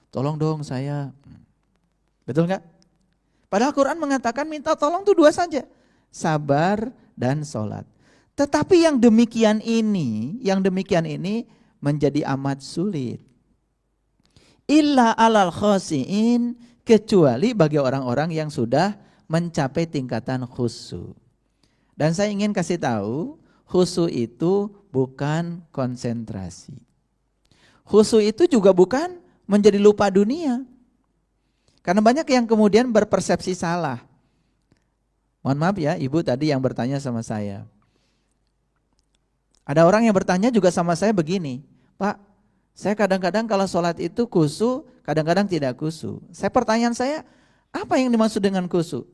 Tolong dong saya. Betul nggak? Padahal Quran mengatakan minta tolong itu dua saja. Sabar dan sholat. Tetapi yang demikian ini menjadi amat sulit. Illa alal khosiin, kecuali bagi orang-orang yang sudah mencapai tingkatan khusyuk. Dan saya ingin kasih tahu, khusyuk itu bukan konsentrasi. Khusyuk itu juga bukan menjadi lupa dunia. Karena banyak yang kemudian berpersepsi salah. Mohon maaf ya, ibu tadi yang bertanya sama saya. Ada orang yang bertanya juga sama saya begini, Pak, saya kadang-kadang kalau sholat itu khusyuk, kadang-kadang tidak khusyuk. Pertanyaan saya, apa yang dimaksud dengan khusyuk?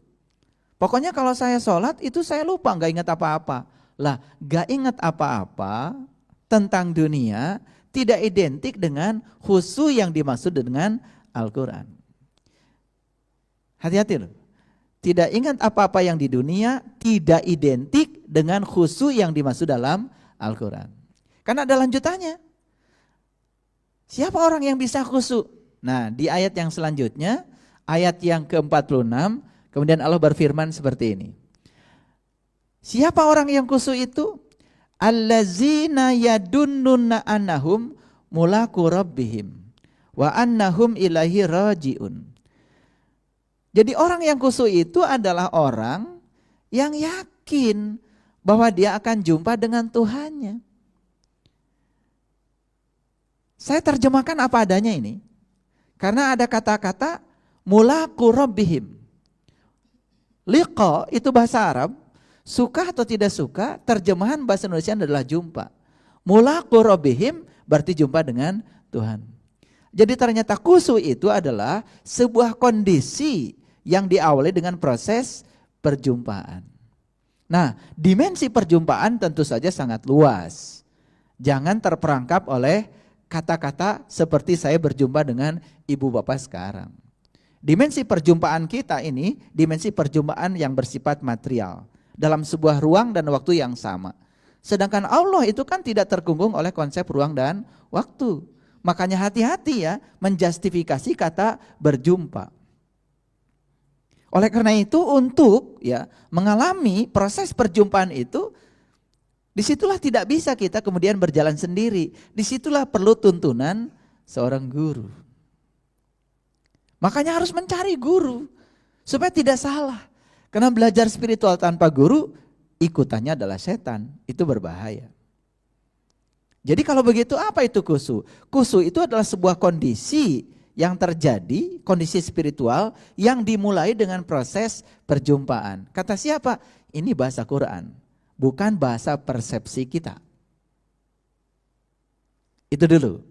Pokoknya kalau saya sholat itu saya lupa, gak ingat apa-apa. Lah, gak ingat apa-apa tentang dunia tidak identik dengan khusyuk yang dimaksud dengan Al-Quran. Hati-hati loh. Tidak ingat apa-apa yang di dunia tidak identik dengan khusyuk yang dimaksud dalam Al-Quran. Karena ada lanjutannya. Siapa orang yang bisa khusyuk? Nah, di ayat yang selanjutnya, ayat yang ke-46, kemudian Allah berfirman seperti ini. Siapa orang yang khusyuk itu? Allazina yadunnuna annahum mulaku rabbihim wa annahum ilaihi rajiun. Jadi orang yang khusyuk itu adalah orang yang yakin bahwa dia akan jumpa dengan Tuhannya. Saya terjemahkan apa adanya ini. Karena ada kata-kata mulaku rabbihim. Liqa itu bahasa Arab, suka atau tidak suka, terjemahan bahasa Indonesia adalah jumpa. Mulaku rabbihim berarti jumpa dengan Tuhan. Jadi ternyata khusyuk itu adalah sebuah kondisi yang diawali dengan proses perjumpaan. Nah, dimensi perjumpaan tentu saja sangat luas. Jangan terperangkap oleh kata-kata seperti saya berjumpa dengan ibu bapak sekarang. Dimensi perjumpaan kita ini, dimensi perjumpaan yang bersifat material. Dalam sebuah ruang dan waktu yang sama. Sedangkan Allah itu kan tidak terkungkung oleh konsep ruang dan waktu. Makanya hati-hati ya menjustifikasi kata berjumpa. Oleh karena itu untuk ya mengalami proses perjumpaan itu, disitulah tidak bisa kita kemudian berjalan sendiri. Disitulah perlu tuntunan seorang guru. Makanya harus mencari guru supaya tidak salah. Karena belajar spiritual tanpa guru, ikutannya adalah setan. Itu berbahaya. Jadi kalau begitu apa itu khusyuk? Khusyuk itu adalah sebuah kondisi yang terjadi, kondisi spiritual yang dimulai dengan proses perjumpaan. Kata siapa? Ini bahasa Quran, bukan bahasa persepsi kita. Itu dulu.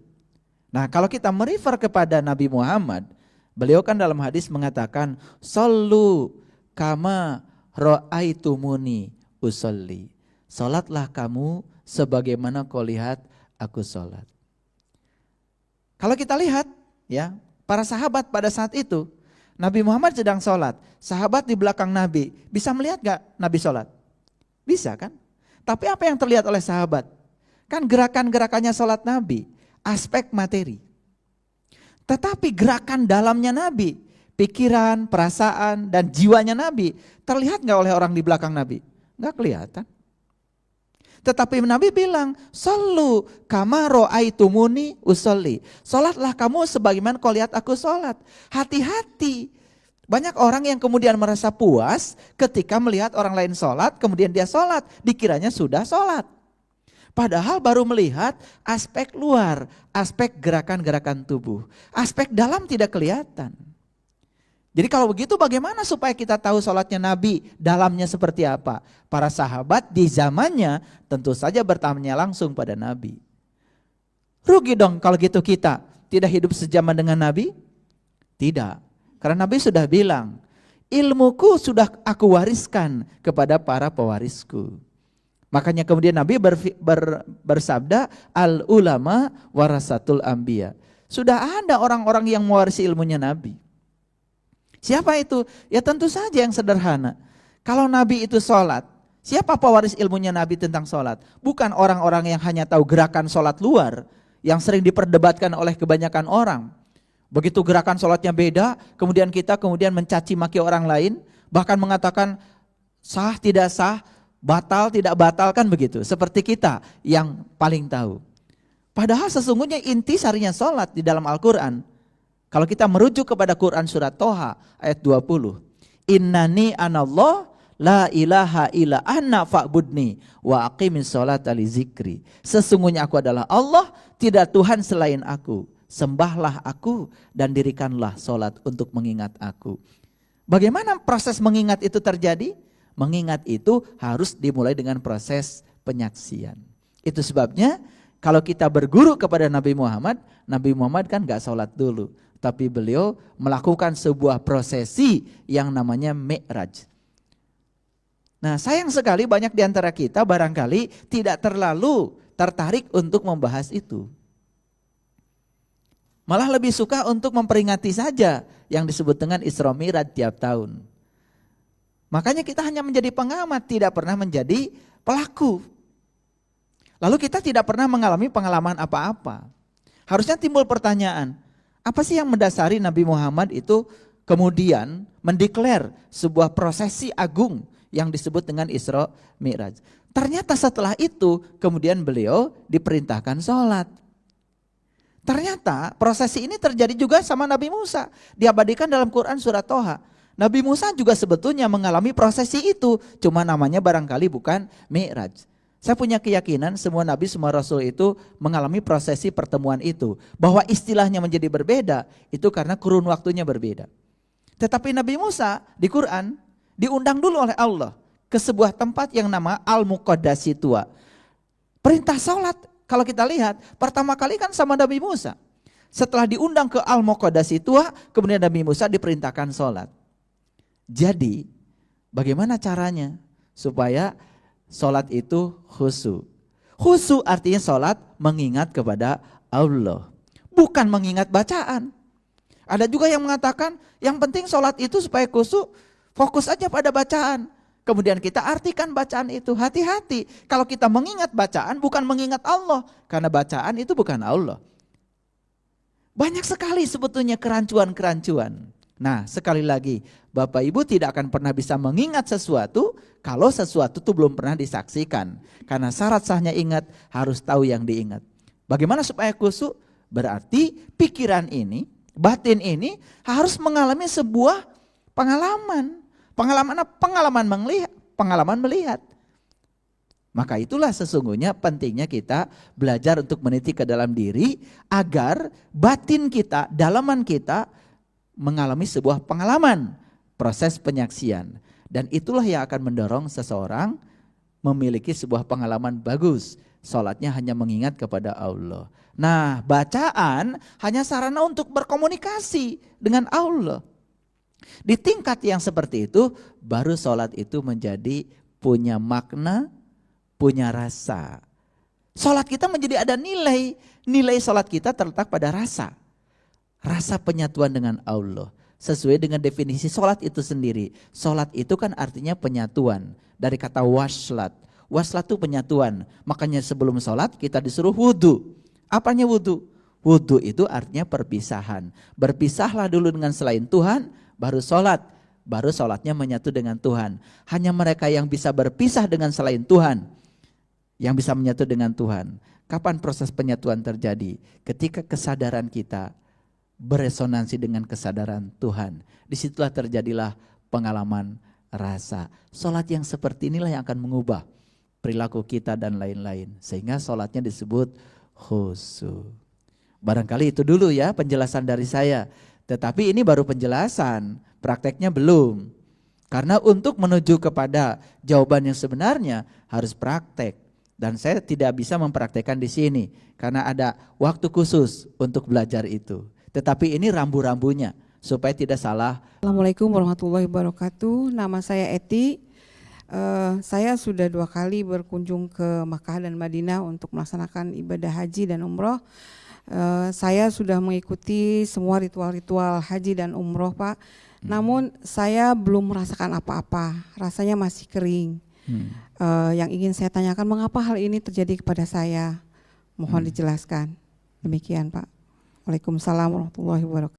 Nah, kalau kita merefer kepada Nabi Muhammad, beliau kan dalam hadis mengatakan, "Shallu kama ra'aitumuni usolli." Salatlah kamu sebagaimana kau lihat aku salat. Kalau kita lihat ya, para sahabat pada saat itu, Nabi Muhammad sedang sholat, sahabat di belakang Nabi, bisa melihat gak Nabi sholat? Bisa kan? Tapi apa yang terlihat oleh sahabat? Kan gerakan-gerakannya sholat Nabi, aspek materi. Tetapi gerakan dalamnya Nabi, pikiran, perasaan, dan jiwanya Nabi, terlihat gak oleh orang di belakang Nabi? Gak kelihatan. Tetapi Nabi bilang, "Shallu kama ra'aitumuni usolli." Salatlah kamu sebagaimana kau lihat aku salat. Hati-hati. Banyak orang yang kemudian merasa puas ketika melihat orang lain salat, kemudian dia salat, dikiranya sudah salat. Padahal baru melihat aspek luar, aspek gerakan-gerakan tubuh. Aspek dalam tidak kelihatan. Jadi kalau begitu bagaimana supaya kita tahu sholatnya Nabi dalamnya seperti apa? Para sahabat di zamannya tentu saja bertanya langsung pada Nabi. Rugi dong kalau gitu kita tidak hidup sejaman dengan Nabi? Tidak, karena Nabi sudah bilang, ilmuku sudah aku wariskan kepada para pewarisku. Makanya kemudian Nabi bersabda, al ulama warasatul anbiya. Sudah ada orang-orang yang mewarisi ilmunya Nabi. Siapa itu? Ya tentu saja yang sederhana. Kalau Nabi itu sholat, siapa pewaris ilmunya Nabi tentang sholat? Bukan orang-orang yang hanya tahu gerakan sholat luar, yang sering diperdebatkan oleh kebanyakan orang. Begitu gerakan sholatnya beda, kemudian kita mencaci maki orang lain, bahkan mengatakan sah tidak sah, batal tidak batal, kan begitu. Seperti kita yang paling tahu. Padahal sesungguhnya inti sarinya sholat di dalam Al-Quran. Kalau kita merujuk kepada Quran surat Toha ayat 20. Innani anallah la ilaha illa ana fa'budni wa aqimis sholata li zikri. Sesungguhnya aku adalah Allah, tidak Tuhan selain aku. Sembahlah aku dan dirikanlah sholat untuk mengingat aku. Bagaimana proses mengingat itu terjadi? Mengingat itu harus dimulai dengan proses penyaksian. Itu sebabnya kalau kita berguru kepada Nabi Muhammad kan gak sholat dulu. Tapi beliau melakukan sebuah prosesi yang namanya Mi'raj. Nah, sayang sekali banyak di antara kita barangkali tidak terlalu tertarik untuk membahas itu. Malah lebih suka untuk memperingati saja yang disebut dengan Isra Mi'raj tiap tahun. Makanya kita hanya menjadi pengamat, tidak pernah menjadi pelaku. Lalu kita tidak pernah mengalami pengalaman apa-apa. Harusnya timbul pertanyaan, apa sih yang mendasari Nabi Muhammad itu kemudian mendeklar sebuah prosesi agung yang disebut dengan Isra Mi'raj. Ternyata setelah itu kemudian beliau diperintahkan sholat. Ternyata prosesi ini terjadi juga sama Nabi Musa. Diabadikan dalam Quran surat Toha. Nabi Musa juga sebetulnya mengalami prosesi itu. Cuma namanya barangkali bukan Mi'raj. Saya punya keyakinan semua nabi, semua rasul itu mengalami prosesi pertemuan itu. Bahwa istilahnya menjadi berbeda, itu karena kurun waktunya berbeda. Tetapi Nabi Musa di Quran diundang dulu oleh Allah ke sebuah tempat yang nama Al-Muqaddasi Tua. Perintah sholat kalau kita lihat pertama kali kan sama Nabi Musa. Setelah diundang ke Al-Muqaddasi Tua, kemudian Nabi Musa diperintahkan sholat. Jadi bagaimana caranya supaya sholat itu khusyuk? Khusyuk artinya sholat mengingat kepada Allah, bukan mengingat bacaan. Ada juga yang mengatakan yang penting sholat itu supaya khusyuk, fokus aja pada bacaan. Kemudian kita artikan bacaan itu. Hati-hati kalau kita mengingat bacaan bukan mengingat Allah, karena bacaan itu bukan Allah. Banyak sekali sebetulnya kerancuan-kerancuan. Nah, sekali lagi, Bapak Ibu tidak akan pernah bisa mengingat sesuatu kalau sesuatu itu belum pernah disaksikan. Karena syarat sahnya ingat harus tahu yang diingat. Bagaimana supaya khusyuk? Berarti pikiran ini, batin ini harus mengalami sebuah pengalaman. Pengalaman apa? Pengalaman melihat. Maka itulah sesungguhnya pentingnya kita belajar untuk meniti ke dalam diri agar batin kita, dalaman kita mengalami sebuah pengalaman, proses penyaksian. Dan itulah yang akan mendorong seseorang memiliki sebuah pengalaman bagus. Sholatnya hanya mengingat kepada Allah. Nah, bacaan hanya sarana untuk berkomunikasi dengan Allah. Di tingkat yang seperti itu, baru sholat itu menjadi punya makna, punya rasa. Sholat kita menjadi ada nilai. Nilai sholat kita terletak pada rasa. Rasa penyatuan dengan Allah. Sesuai dengan definisi sholat itu sendiri. Sholat itu kan artinya penyatuan. Dari kata waslat. Waslat itu penyatuan. Makanya sebelum sholat kita disuruh wudhu. Apanya wudhu? Wudhu itu artinya perpisahan. Berpisahlah dulu dengan selain Tuhan, baru sholat. Baru sholatnya menyatu dengan Tuhan. Hanya mereka yang bisa berpisah dengan selain Tuhan yang bisa menyatu dengan Tuhan. Kapan proses penyatuan terjadi? Ketika kesadaran kita beresonansi dengan kesadaran Tuhan. Disitulah terjadilah pengalaman rasa. Sholat yang seperti inilah yang akan mengubah perilaku kita dan lain-lain. Sehingga sholatnya disebut khusyuk. Barangkali itu dulu ya penjelasan dari saya. Tetapi ini baru penjelasan, prakteknya belum. Karena untuk menuju kepada jawaban yang sebenarnya harus praktek. Dan saya tidak bisa mempraktekkan di sini. Karena ada waktu khusus untuk belajar itu. Tetapi ini rambu-rambunya supaya tidak salah. Assalamualaikum warahmatullahi wabarakatuh. Nama saya Eti. Saya sudah 2 kali berkunjung ke Makkah dan Madinah untuk melaksanakan ibadah haji dan umroh. Saya sudah mengikuti semua ritual-ritual haji dan umroh, Pak. Namun saya belum merasakan apa-apa. Rasanya masih kering. Yang ingin saya tanyakan, mengapa hal ini terjadi kepada saya? Mohon dijelaskan. Demikian, Pak. Waalaikumsalam warahmatullahi wabarakatuh.